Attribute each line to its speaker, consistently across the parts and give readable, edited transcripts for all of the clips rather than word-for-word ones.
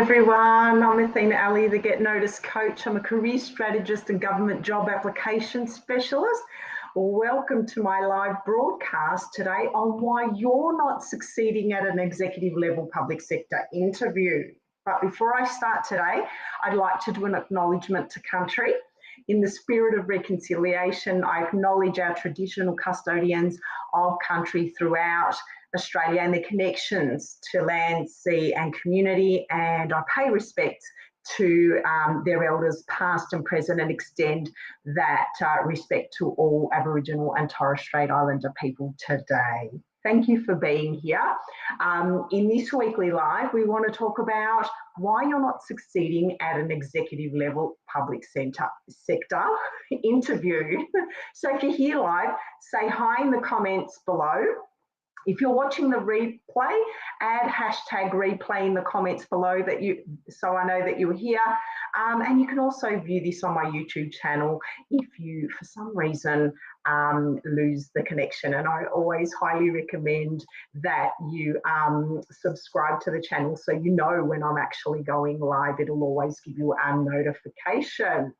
Speaker 1: everyone, I'm Athena Ali, the Get Noticed coach. I'm a career strategist and government job application specialist. Welcome to my live broadcast today on why you're not succeeding at an executive level public sector interview. But before I start today, I'd like to do an acknowledgement to country. In the spirit of reconciliation, I acknowledge our traditional custodians of country throughout Australia and their connections to land, sea and community, and I pay respects to their elders past and present and extend that respect to all Aboriginal and Torres Strait Islander people today. Thank you for being here. In this weekly live, we want to talk about why you're not succeeding at an executive level public sector interview. So if you're here live, say hi in the comments below. If you're watching the replay, add hashtag replay in the comments below so I know that you're here. And you can also view this on my YouTube channel if you, for some reason, lose the connection. And I always highly recommend that you subscribe to the channel so you know when I'm actually going live. It'll always give you a notification.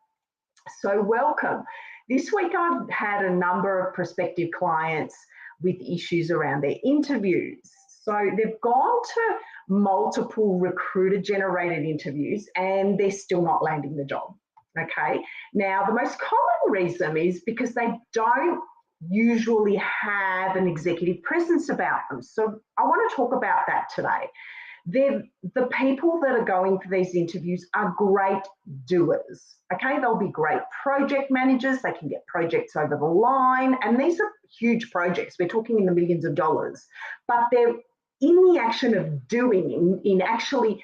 Speaker 1: So welcome. This week I've had a number of prospective clients with issues around their interviews. So they've gone to multiple recruiter generated interviews and they're still not landing the job. Okay. Now, the most common reason is because they don't usually have an executive presence about them. So I want to talk about that today. The people that are going for these interviews are great doers. Okay, they'll be great project managers. They can get projects over the line, and these are huge projects. We're talking in the millions of dollars, but they're in the action of doing, in actually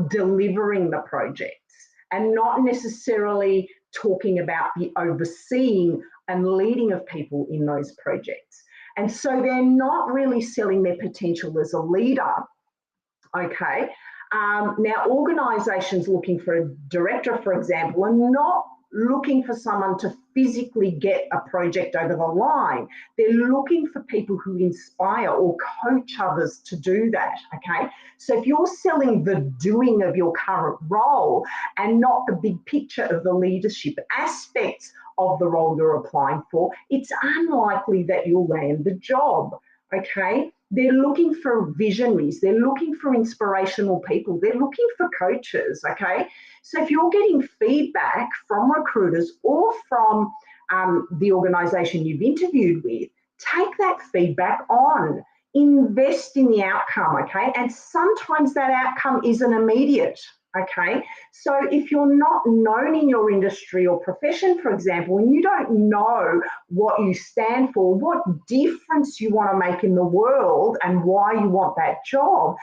Speaker 1: delivering the projects, and not necessarily talking about the overseeing and leading of people in those projects. And so they're not really selling their potential as a leader. Okay. Now, organisations looking for a director, for example, are not looking for someone to physically get a project over the line. They're looking for people who inspire or coach others to do that. Okay. So if you're selling the doing of your current role and not the big picture of the leadership aspects of the role you're applying for, it's unlikely that you'll land the job. Okay. They're looking for visionaries. They're looking for inspirational people. They're looking for coaches, okay? So if you're getting feedback from recruiters or from the organisation you've interviewed with, take that feedback on. Invest in the outcome, okay? And sometimes that outcome isn't immediate, okay? So if you're not known in your industry or profession, for example, and you don't know what you stand for, what difference you want to make in the world and why you want that job,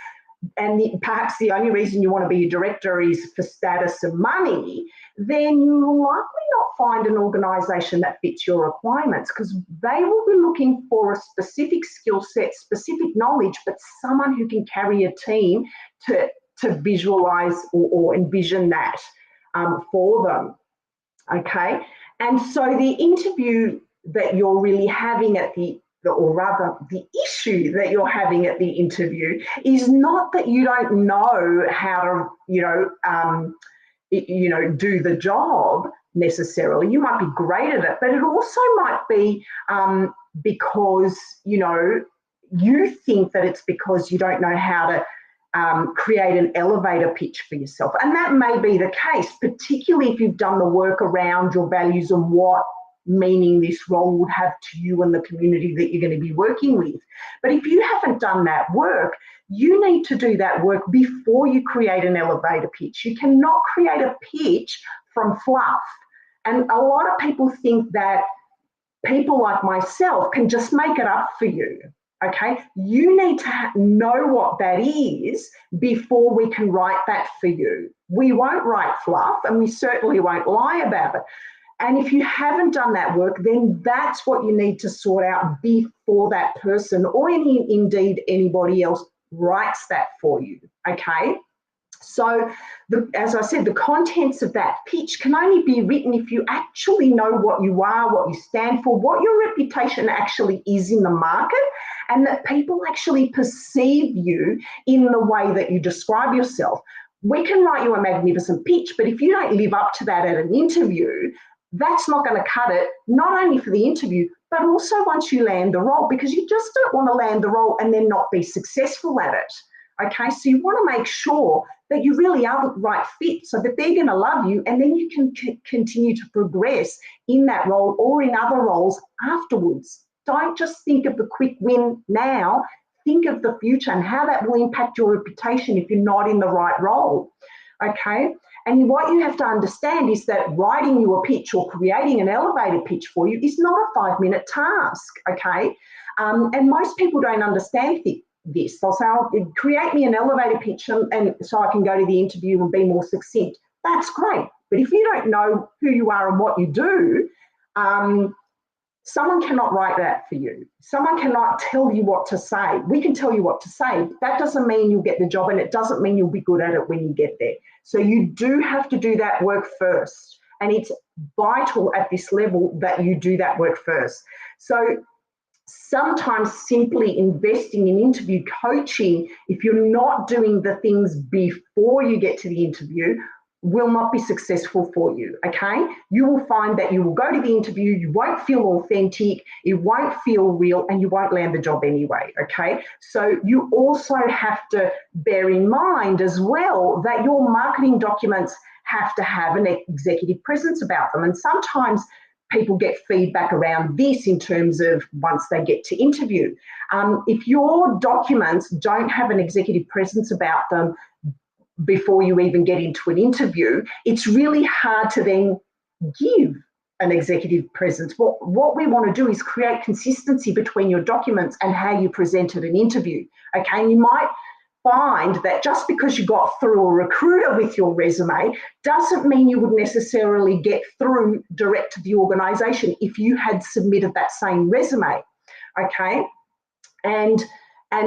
Speaker 1: and perhaps the only reason you want to be a director is for status and money, then you'll likely not find an organisation that fits your requirements, because they will be looking for a specific skill set, specific knowledge, but someone who can carry a team to visualise or envision that for them, okay? And so the interview that you're really having or rather the issue that you're having at the interview is not that you don't know how to, do the job necessarily. You might be great at it, but it also might be because, you think that it's because you don't know how to create an elevator pitch for yourself. And that may be the case, particularly if you've done the work around your values and what meaning this role would have to you and the community that you're going to be working with. But if you haven't done that work, you need to do that work before you create an elevator pitch. You cannot create a pitch from fluff. And a lot of people think that people like myself can just make it up for you. Okay, you need to know what that is before we can write that for you. We won't write fluff, and we certainly won't lie about it. And if you haven't done that work, then that's what you need to sort out before that person or indeed anybody else writes that for you, okay? So, as I said, the contents of that pitch can only be written if you actually know what you are, what you stand for, what your reputation actually is in the market, and that people actually perceive you in the way that you describe yourself. we can write you a magnificent pitch, but if you don't live up to that at an interview, that's not going to cut it, not only for the interview, but also once you land the role, because you just don't want to land the role and then not be successful at it. Okay, so you want to make sure that you really are the right fit so that they're going to love you, and then you can continue to progress in that role or in other roles afterwards. Don't just think of the quick win now, think of the future and how that will impact your reputation if you're not in the right role. Okay, and what you have to understand is that writing you a pitch or creating an elevator pitch for you is not a 5-minute task. Okay, and most people don't understand this. They'll say, oh, create me an elevator pitch and so I can go to the interview and be more succinct. That's great. But if you don't know who you are and what you do, someone cannot write that for you. Someone cannot tell you what to say. We can tell you what to say. That doesn't mean you'll get the job, and it doesn't mean you'll be good at it when you get there. So you do have to do that work first. And it's vital at this level that you do that work first. So sometimes simply investing in interview coaching, if you're not doing the things before you get to the interview, will not be successful for you. Okay, you will find that you will go to the interview, you won't feel authentic, it won't feel real, and you won't land the job anyway. Okay, so you also have to bear in mind as well that your marketing documents have to have an executive presence about them, and sometimes people get feedback around this in terms of once they get to interview. If your documents don't have an executive presence about them before you even get into an interview, it's really hard to then give an executive presence. What we want to do is create consistency between your documents and how you present at an interview. Okay, and you might find that just because you got through a recruiter with your resume doesn't mean you would necessarily get through direct to the organisation if you had submitted that same resume. Okay, and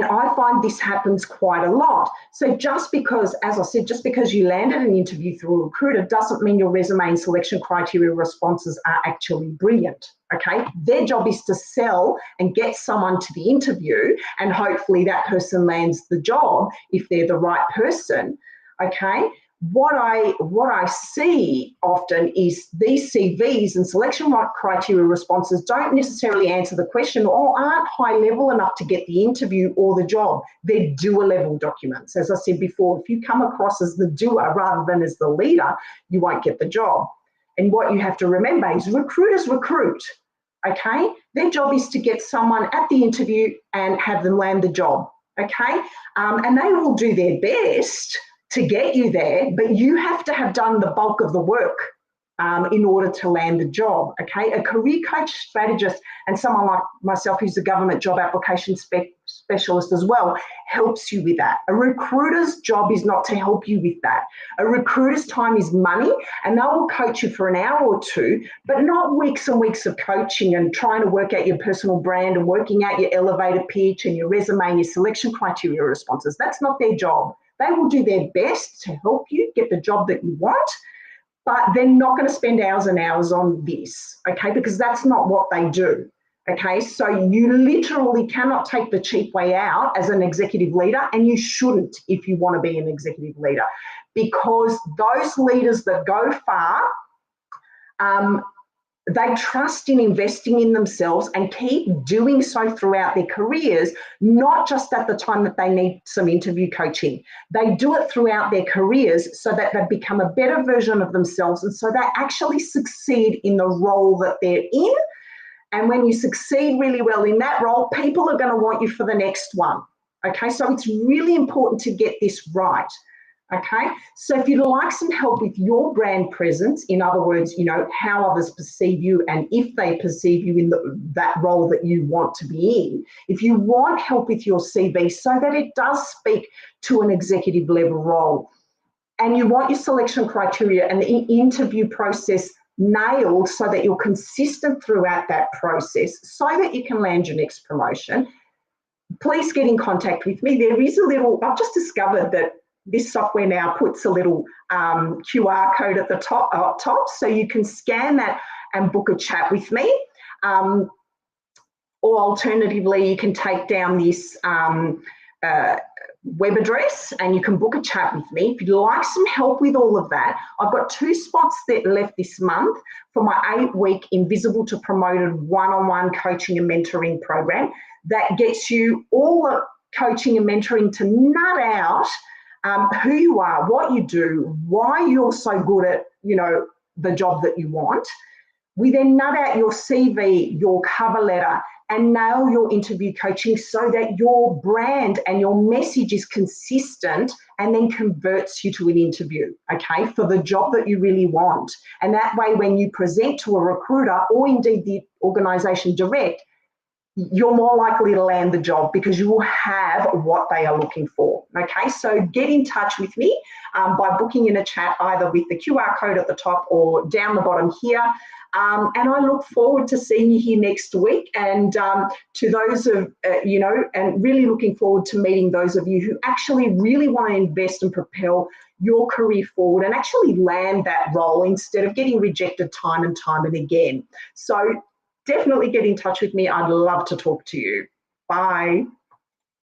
Speaker 1: I find this happens quite a lot. So just because, as I said, just because you landed an interview through a recruiter doesn't mean your resume and selection criteria responses are actually brilliant. Okay, their job is to sell and get someone to the interview, and hopefully that person lands the job if they're the right person. Okay, what I see often is these CVs and selection criteria responses don't necessarily answer the question or aren't high level enough to get the interview or the job. They're doer level documents. As I said before, if you come across as the doer rather than as the leader, you won't get the job. And what you have to remember is recruiters recruit. Okay, their job is to get someone at the interview and have them land the job. Okay, and they will do their best to get you there, but you have to have done the bulk of the work in order to land the job. Okay, a career coach, strategist, and someone like myself who's a government job application specialist as well helps you with that. A recruiter's job is not to help you with that. A recruiter's time is money, and they will coach you for an hour or two, but not weeks and weeks of coaching and trying to work out your personal brand and working out your elevator pitch and your resume and your selection criteria responses. That's not their job. They will do their best to help you get the job that you want, but they're not going to spend hours and hours on this, okay, because that's not what they do, okay? So you literally cannot take the cheap way out as an executive leader, and you shouldn't if you want to be an executive leader, because those leaders that go far, they trust in investing in themselves and keep doing so throughout their careers, not just at the time that they need some interview coaching. They do it throughout their careers so that they become a better version of themselves, and so they actually succeed in the role that they're in. And when you succeed really well in that role, people are going to want you for the next one. Okay, so it's really important to get this right. Okay, so if you'd like some help with your brand presence, in other words, you know, how others perceive you and if they perceive you in that role that you want to be in, if you want help with your CV so that it does speak to an executive level role, and you want your selection criteria and the interview process nailed so that you're consistent throughout that process so that you can land your next promotion, please get in contact with me. There is a little, I've just discovered that this software now puts a little QR code at the top, so you can scan that and book a chat with me. Or alternatively, you can take down this web address and you can book a chat with me. If you'd like some help with all of that, I've got 2 spots that left this month for my 8-week Invisible to Promoted one-on-one coaching and mentoring program that gets you all the coaching and mentoring to nut out who you are, what you do, why you're so good at, you know, the job that you want. We then nut out your CV, your cover letter, and nail your interview coaching so that your brand and your message is consistent and then converts you to an interview, okay, for the job that you really want. And that way, when you present to a recruiter or indeed the organisation direct, you're more likely to land the job because you will have what they are looking for, okay? So get in touch with me by booking in a chat either with the QR code at the top or down the bottom here. And I look forward to seeing you here next week, and to those of, you know, and really looking forward to meeting those of you who actually really want to invest and propel your career forward and actually land that role instead of getting rejected time and time and again. So definitely get in touch with me. I'd love to talk to you. Bye.